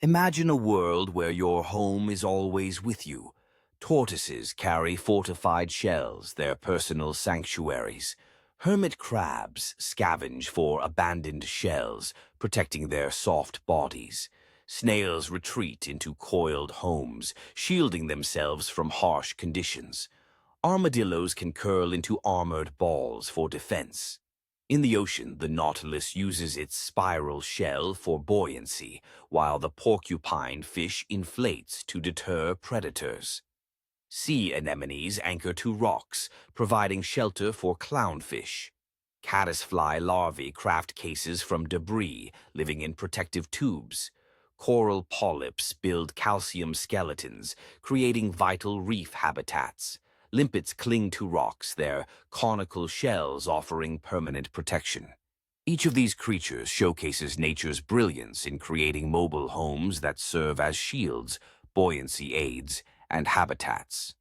Imagine a world where your home is always with you. Tortoises carry fortified shells, their personal sanctuaries. Hermit crabs scavenge for abandoned shells, protecting their soft bodies. Snails retreat into coiled homes, shielding themselves from harsh conditions. Armadillos can curl into armored balls for defense. In the ocean, the nautilus uses its spiral shell for buoyancy, while the porcupine fish inflates to deter predators. Sea anemones anchor to rocks, providing shelter for clownfish. Caddisfly larvae craft cases from debris, living in protective tubes. Coral polyps build calcium skeletons, creating vital reef habitats. Limpets cling to rocks, their conical shells offering permanent protection. Each of these creatures showcases nature's brilliance in creating mobile homes that serve as shields, buoyancy aids, and habitats.